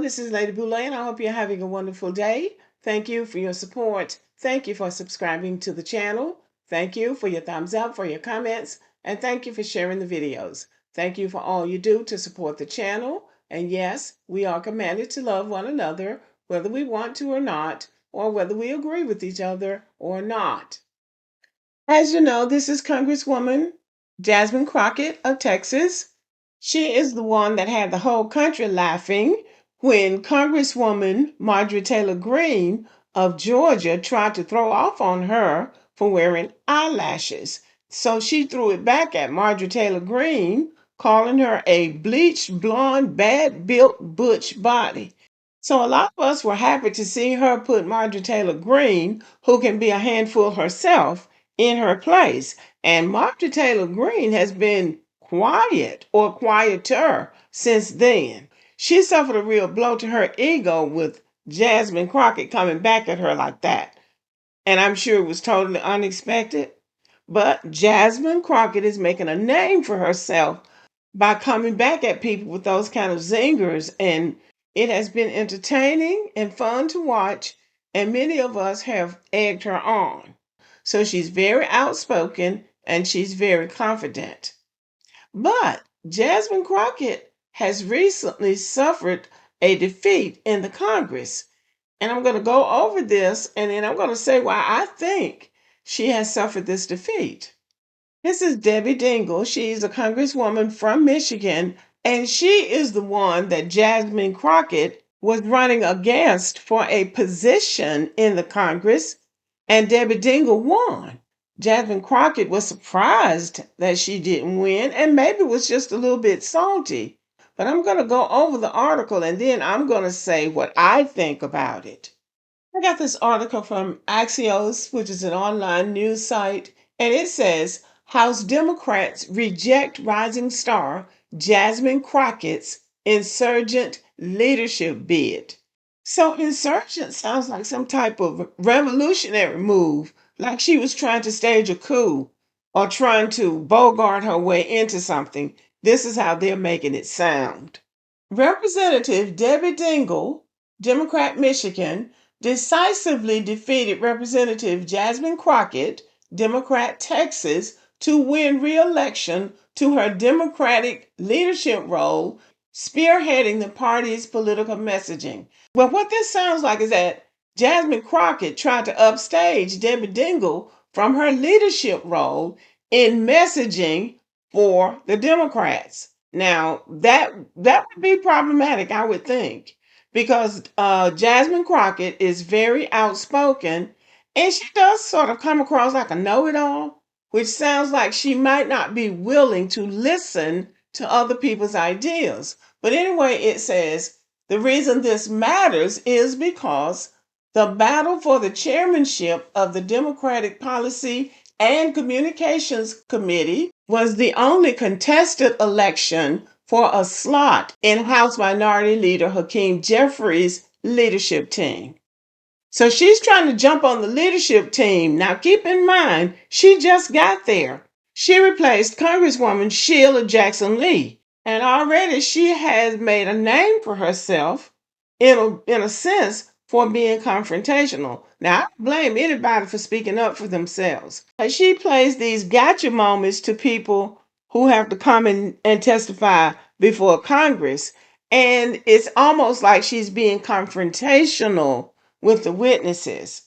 Hello, this is Lady Boulay, and I hope you're having a wonderful day. Thank you for your support. Thank you for subscribing to the channel. Thank you for your thumbs up, for your comments, and thank you for sharing the videos. Thank you for all you do to support the channel. And yes, we are commanded to love one another, whether we want to or not, or whether we agree with each other or not. As you know, this is Congresswoman Jasmine Crockett of Texas. She is the one that had the whole country laughing when Congresswoman Marjorie Taylor Greene of Georgia tried to throw off on her for wearing eyelashes. So she threw it back at Marjorie Taylor Greene, calling her a bleached, blonde, bad built butch body. So a lot of us were happy to see her put Marjorie Taylor Greene, who can be a handful herself, in her place. And Marjorie Taylor Greene has been quiet or quieter since then. She suffered a real blow to her ego with Jasmine Crockett coming back at her like that. And I'm sure it was totally unexpected. But Jasmine Crockett is making a name for herself by coming back at people with those kind of zingers. And it has been entertaining and fun to watch. And many of us have egged her on. So she's very outspoken and she's very confident. But Jasmine Crockett has recently suffered a defeat in the Congress. And I'm going to go over this and then I'm going to say why I think she has suffered this defeat. This is Debbie Dingell. She's a congresswoman from Michigan, and she is the one that Jasmine Crockett was running against for a position in the Congress, and Debbie Dingell won. Jasmine Crockett was surprised that she didn't win and maybe was just a little bit salty. But I'm going to go over the article and then I'm going to say what I think about it. I got this article from Axios, which is an online news site, and it says House Democrats reject rising star Jasmine Crockett's insurgent leadership bid. So, insurgent sounds like some type of revolutionary move, like she was trying to stage a coup or trying to bogart her way into something. This is how they're making it sound. Representative Debbie Dingell, Democrat Michigan, decisively defeated Representative Jasmine Crockett, Democrat Texas, to win re-election to her Democratic leadership role, spearheading the party's political messaging. Well, what this sounds like is that Jasmine Crockett tried to upstage Debbie Dingell from her leadership role in messaging for the Democrats. Now that would be problematic, I would think, because Jasmine Crockett is very outspoken, and she does sort of come across like a know-it-all, which sounds like she might not be willing to listen to other people's ideas. But anyway, it says the reason this matters is because the battle for the chairmanship of the Democratic Policy and Communications Committee was the only contested election for a slot in House Minority Leader Hakeem Jeffries' leadership team. So she's trying to jump on the leadership team. Now keep in mind, she just got there. She replaced Congresswoman Sheila Jackson Lee. And already she has made a name for herself in a sense for being confrontational. Now, I don't blame anybody for speaking up for themselves. She plays these gotcha moments to people who have to come and testify before Congress. And it's almost like she's being confrontational with the witnesses.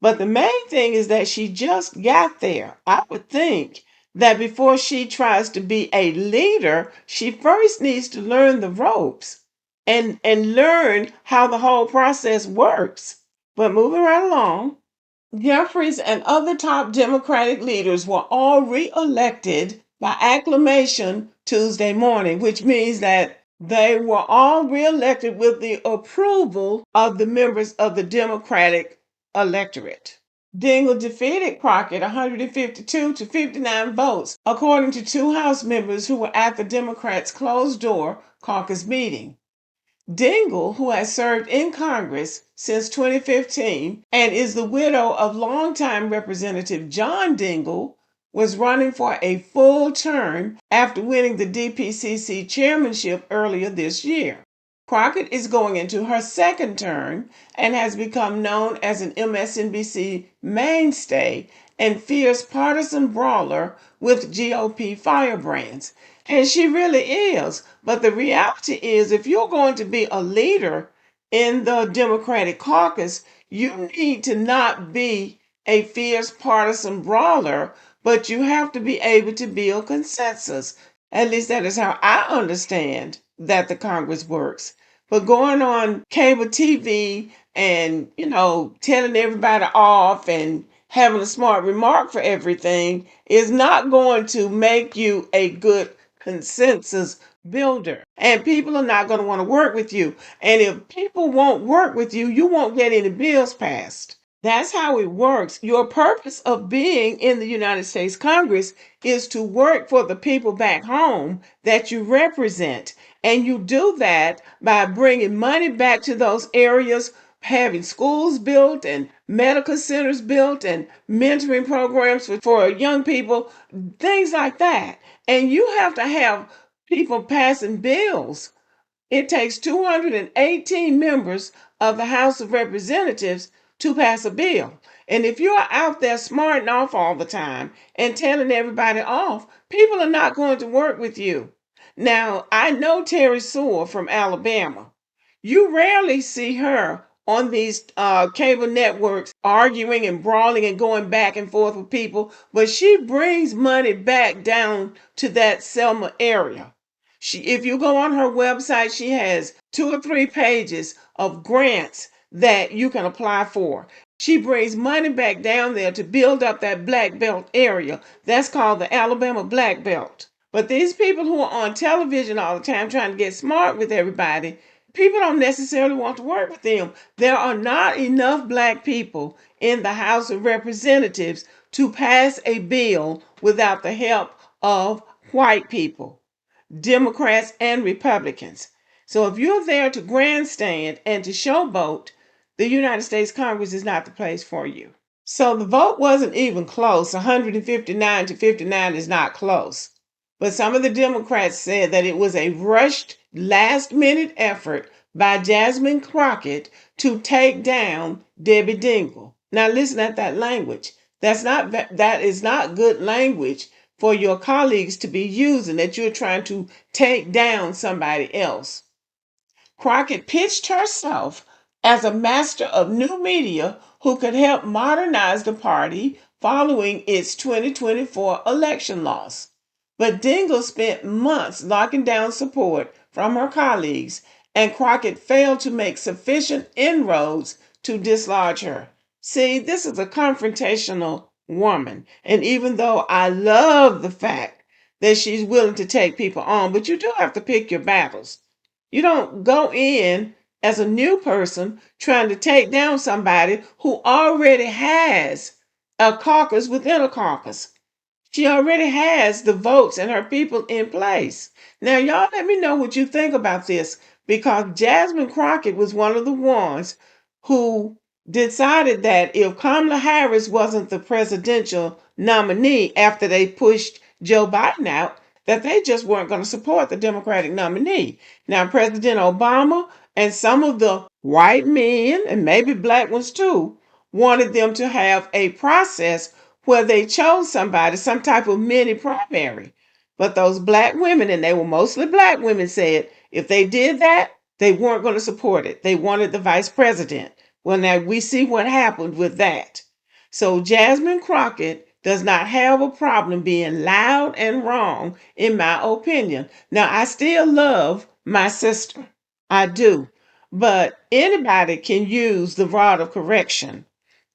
But the main thing is that she just got there. I would think that before she tries to be a leader, she first needs to learn the ropes and learn how the whole process works. But moving right along, Jeffries and other top Democratic leaders were all reelected by acclamation Tuesday morning, which means that they were all reelected with the approval of the members of the Democratic electorate. Dingell defeated Crockett 152 to 59 votes, according to two House members who were at the Democrats' closed door caucus meeting. Dingell, who has served in Congress since 2015 and is the widow of longtime Representative John Dingell, was running for a full term after winning the DPCC chairmanship earlier this year. Crockett is going into her second term and has become known as an MSNBC mainstay and fierce partisan brawler with GOP firebrands. And she really is. But the reality is, if you're going to be a leader in the Democratic caucus, you need to not be a fierce partisan brawler, but you have to be able to build consensus. At least that is how I understand that the Congress works. But going on cable TV and, telling everybody off and having a smart remark for everything is not going to make you a good consensus builder. And people are not going to want to work with you. And if people won't work with you, you won't get any bills passed. That's how it works. Your purpose of being in the United States Congress is to work for the people back home that you represent. And you do that by bringing money back to those areas, having schools built and medical centers built and mentoring programs for young people, things like that. And you have to have people passing bills. It takes 218 members of the House of Representatives to pass a bill. And if you're out there smarting off all the time and telling everybody off, people are not going to work with you. Now, I know Terry Sewell from Alabama. You rarely see her on these cable networks arguing and brawling and going back and forth with people, but she brings money back down to that Selma area. If you go on her website, she has 2 or 3 pages of grants that you can apply for. She brings money back down there to build up that black belt area. That's called the Alabama Black Belt. But these people who are on television all the time trying to get smart with everybody, people don't necessarily want to work with them. There are not enough black people in the House of Representatives to pass a bill without the help of white people. Democrats and Republicans. So if you're there to grandstand and to showboat, the United States Congress is not the place for you. So the vote wasn't even close. 159 to 59 is not close. But some of the Democrats said that it was a rushed, last minute effort by Jasmine Crockett to take down Debbie Dingell. Now listen at that language. That is not good language for your colleagues to be using, that you're trying to take down somebody else. Crockett pitched herself as a master of new media who could help modernize the party following its 2024 election loss. But Dingell spent months locking down support from her colleagues, and Crockett failed to make sufficient inroads to dislodge her. See, this is a confrontational woman. And even though I love the fact that she's willing to take people on, but you do have to pick your battles. You don't go in as a new person trying to take down somebody who already has a caucus within a caucus. She already has the votes and her people in place. Now, y'all let me know what you think about this, because Jasmine Crockett was one of the ones who decided that if Kamala Harris wasn't the presidential nominee after they pushed Joe Biden out, that they just weren't going to support the Democratic nominee. Now, President Obama and some of the white men, and maybe black ones too, wanted them to have a process where they chose somebody, some type of mini primary. But those black women, and they were mostly black women, said if they did that, they weren't going to support it. They wanted the vice president. Well, now we see what happened with that. So Jasmine Crockett does not have a problem being loud and wrong, in my opinion. Now, I still love my sister. I do. But anybody can use the rod of correction.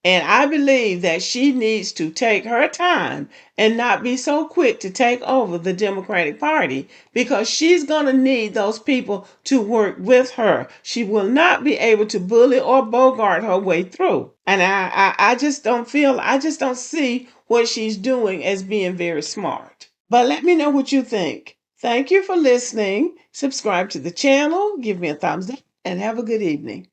And I believe that she needs to take her time and not be so quick to take over the Democratic Party, because she's going to need those people to work with her. She will not be able to bully or bogart her way through. And I just I just don't see what she's doing as being very smart. But let me know what you think. Thank you for listening. Subscribe to the channel, give me a thumbs up, and have a good evening.